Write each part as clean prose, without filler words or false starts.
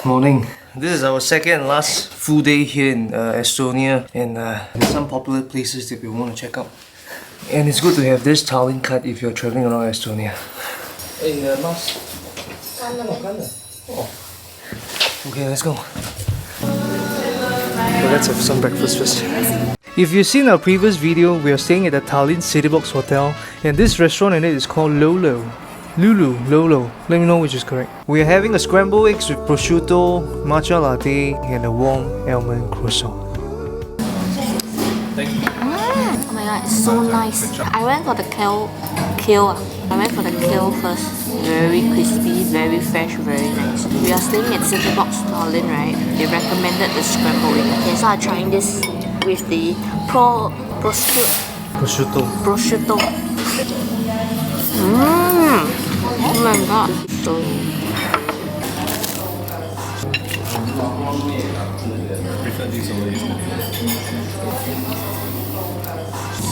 Morning. This is our second and last full day here in Estonia, and there's some popular places that we want to check out. And it's good to have this Tallinn card if you're traveling around Estonia. Hey, Mas. Oh. Okay, let's go. So let's have some breakfast first. If you've seen our previous video, we are staying at the Tallinn City Box Hotel, and this restaurant in it is called Lolo. Lolo. Let me know which is correct. We are having a scrambled eggs with prosciutto, matcha latte, and a warm almond croissant. Oh my god, it's so nice. I went for the kale. I went for the kale first. Very crispy, very fresh, very nice. We are staying at City Box Tallinn, right? They recommended the scrambled egg. Okay, so I'm trying this with the prosciutto. Oh my god. So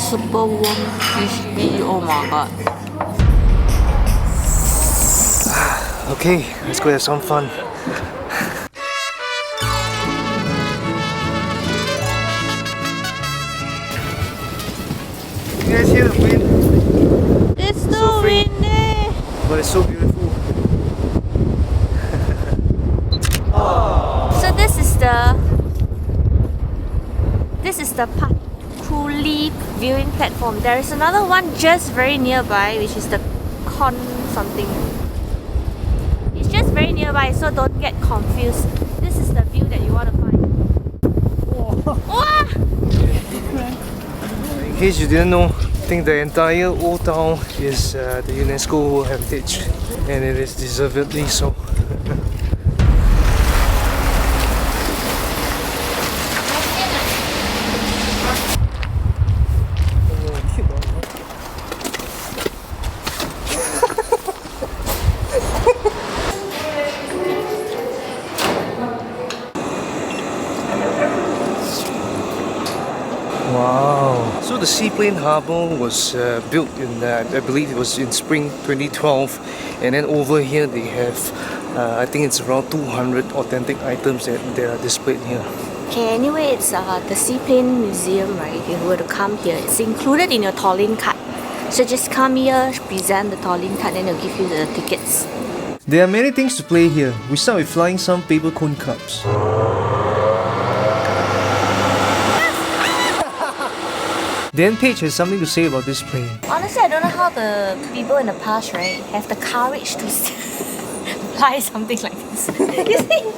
super warm, crispy. Oh my god. Okay, let's go have some fun. You guys hear the wind? It's so windy, but it's so beautiful. So this is the Patkuli viewing platform. There is another one just very nearby, which is the Con something. It's just very nearby, so don't get confused. This is the view that you want to find. In case you didn't know, I think the entire Old Town is the UNESCO World Heritage, and it is deservedly so. Wow! So the Seaplane Harbour was built in, I believe it was in spring 2012, and then over here they have, I think it's around 200 authentic items that are displayed here. Okay, anyway, it's the Seaplane Museum, right? If you were to come here, it's included in your Tallinn card. So just come here, present the Tallinn card, then they'll give you the tickets. There are many things to play here. We start with flying some paper cone cups. Then Paige has something to say about this plane. Honestly, I don't know how the people in the past, right, have the courage to fly something like this. You see?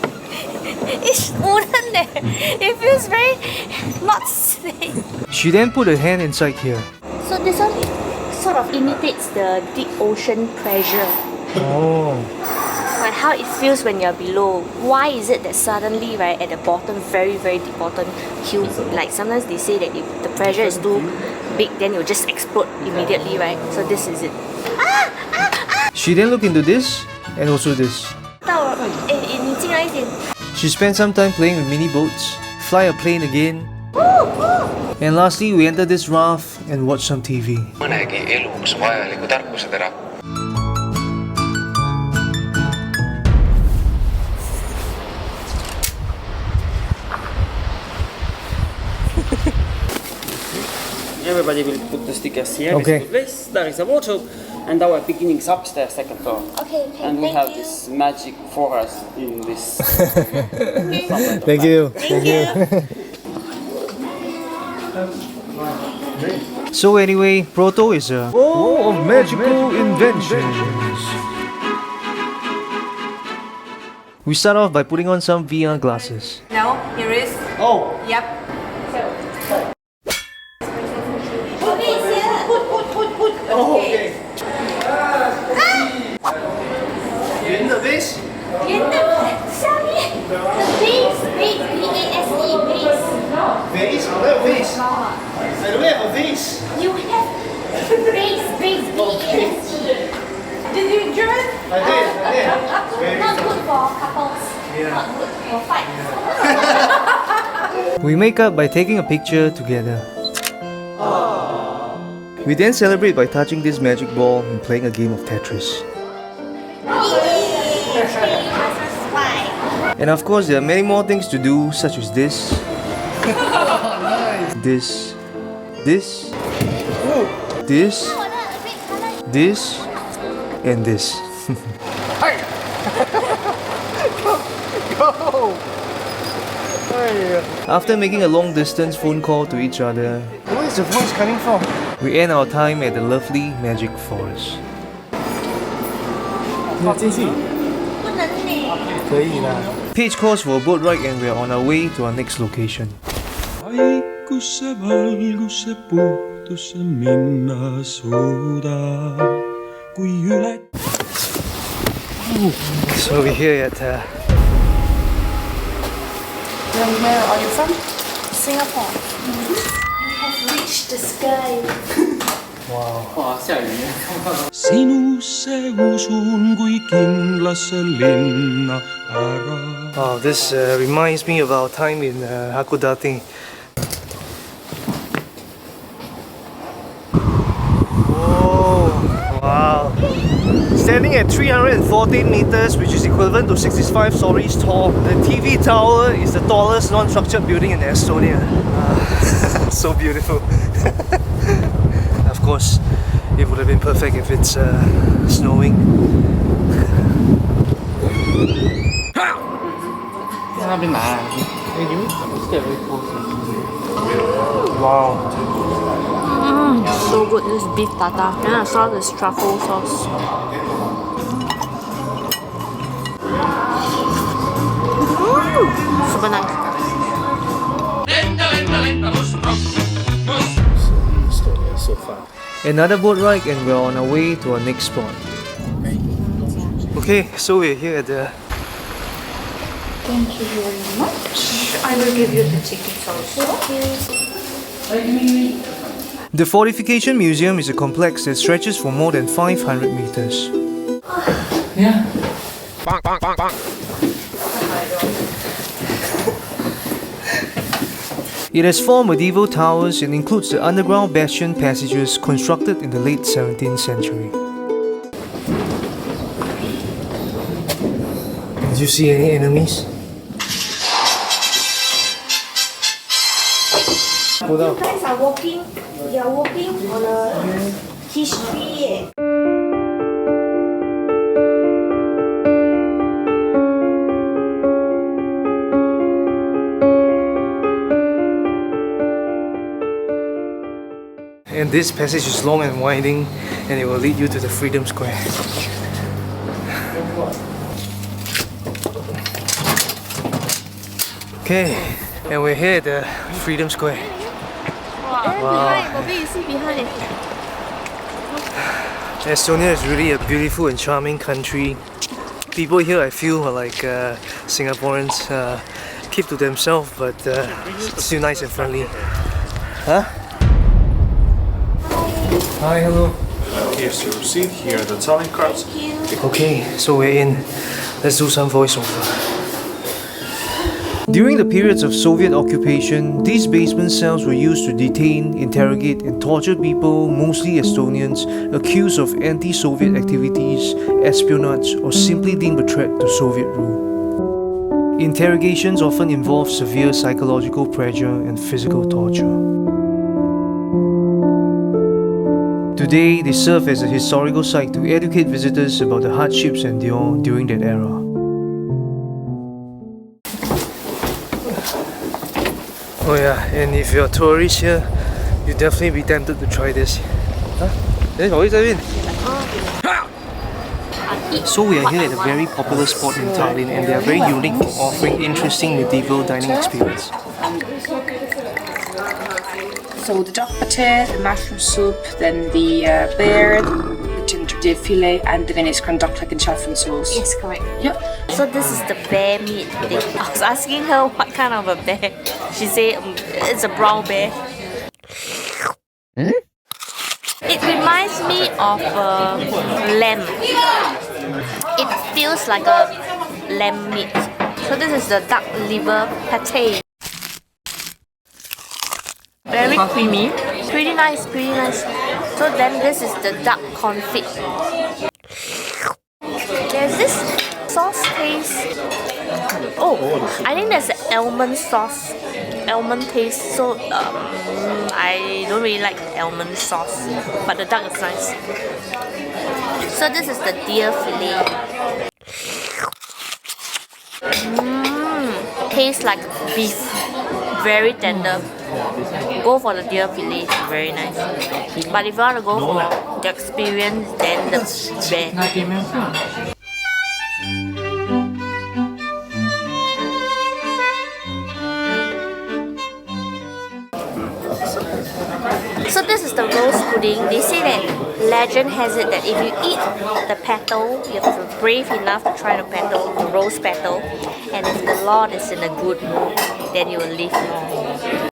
It's wooden there. It feels very not safe. She then put her hand inside here. So this one sort of imitates the deep ocean pressure. Oh. But how it feels when you're below. Why is it that suddenly, right, at the bottom, very, very deep bottom, like sometimes they say that if the pressure is too big, then it will just explode immediately, right? So this is it. She then looked into this and also this. She spent some time playing with mini boats, fly a plane again, and lastly we entered this raft and watched some TV. Mõnegi eluks vajaliku tarkusetera. Everybody will put the stickers here. Okay. This, there is a wardrobe, and our beginnings upstairs, second floor. Okay, and we have this magic for us in this. Thank you. So anyway, Proto is a wall of magical inventions. We start off by putting on some VR glasses. No, here is. Oh. Yep. Oh, okay. In the vase? In the vase, V-A-S-E, vase. Vase? I don't have a vase. I don't have a vase. You have vase, V-A-S-E. Did you enjoy it? I did. Very Not good. good for couples. Yeah. Not good for fights. We make up by taking a picture together. We then celebrate by touching this magic ball and playing a game of Tetris. And of course, there are many more things to do, such as this, this, this, and this. After making a long distance phone call to each other, where is the voice coming from? we end our time at the lovely magic forest. 你进去可以啦。 Page calls for a boat ride and we are on our way to our next location. Haikusse valgusse puhtusse minna suuda, kui üle. So we're here at Where are you from? Singapore. We have reached the sky. Sinusse usun kui kindlasse linna ära. Oh, this reminds me of our time in Hakodate. Oh, wow. Standing at 314 meters, which is equivalent to 65 stories tall, the TV Tower is the tallest non-structured building in Estonia. So beautiful. Of course, it would have been perfect if it's snowing. Wow. So good, this beef tartar. And I saw this truffle sauce. Super nice. So far. Another boat ride and we're on our way to our next spot. Okay, so we're here at the... Thank you very much. I will give you the tickets also. The Fortification Museum is a complex that stretches for more than 500 meters. Yeah. It has 4 medieval towers and includes the underground bastion passages constructed in the late 17th century. Did you see any enemies? You guys are walking. You are walking on a history. And this passage is long and winding and it will lead you to the Freedom Square. Okay, and we're here at the Freedom Square. Behind, what do you see behind? Estonia is really a beautiful and charming country. People here I feel are like Singaporeans, keep to themselves but still nice and friendly. Huh? Hi, hello. Here's your receipt, here are the Tallinn cards. Okay, so we're in. Let's do some voiceover. During the periods of Soviet occupation, these basement cells were used to detain, interrogate and torture people, mostly Estonians, accused of anti-Soviet activities, espionage or simply deemed a threat to Soviet rule. Interrogations often involved severe psychological pressure and physical torture. Today, they serve as a historical site to educate visitors about the hardships endured during that era. Oh yeah, and if you're a tourist here, you'll definitely be tempted to try this. Huh? So we are here at a very popular spot in Tallinn and they are very unique for offering interesting medieval dining experience. So the duck pate, the mushroom soup, then the bird, the ginger deer fillet, and the Venice crown duck in saffron sauce. Yes, correct. Yep. So this is the bear meat thing. I was asking her what kind of a bear. She said it's a brown bear. It reminds me of lamb. It feels like a lamb meat. So this is the duck liver pate. Very creamy. Pretty nice, pretty nice. So then this is the duck confit. There's this sauce taste. Oh, I think there's an almond sauce. Almond taste. So I don't really like almond sauce. But the duck is nice. So this is the deer fillet. Tastes like beef. Very tender. Go for the deer fillet, it's very nice. But if you want to go for the experience, then the bear. So this is the rose pudding. They say that legend has it that if you eat the petal, you have to be brave enough to try the petal, the rose petal. And if the Lord is in a good mood, then you will live long.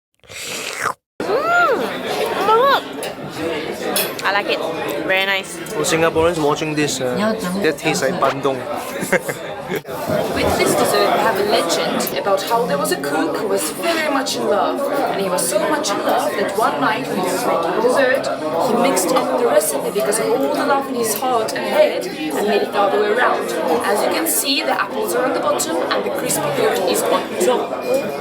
I like it. Very nice. For Singaporeans watching this, that tastes like bandung. With this dessert, we have a legend about how there was a cook who was very much in love. And he was so much in love that one night when he was making dessert, he mixed up the recipe because of all the love in his heart and head and made it the other way around. As you can see, the apples are on the bottom and the crispy fruit is on top.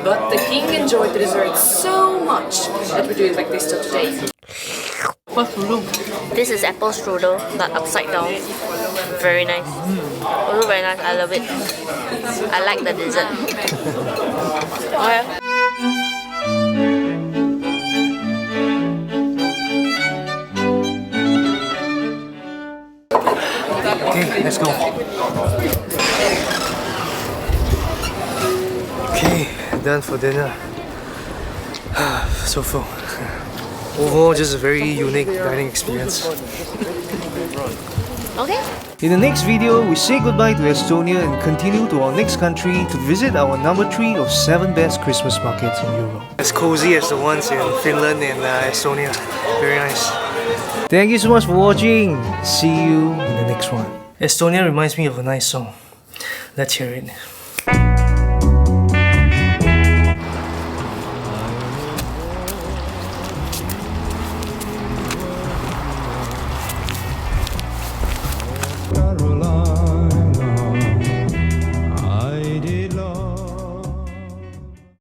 But the king enjoyed the dessert so much that we do it like this till today. This is apple strudel, but upside down. Very nice. Also very nice. I love it. I like the dessert. Okay, let's go. Okay, done for dinner. So full. Overall, just a very unique dining experience. Okay. In the next video, we say goodbye to Estonia and continue to our next country to visit our number 3 of 7 best Christmas markets in Europe. As cozy as the ones in Finland and Estonia. Very nice. Thank you so much for watching. See you in the next one. Estonia reminds me of a nice song. Let's hear it.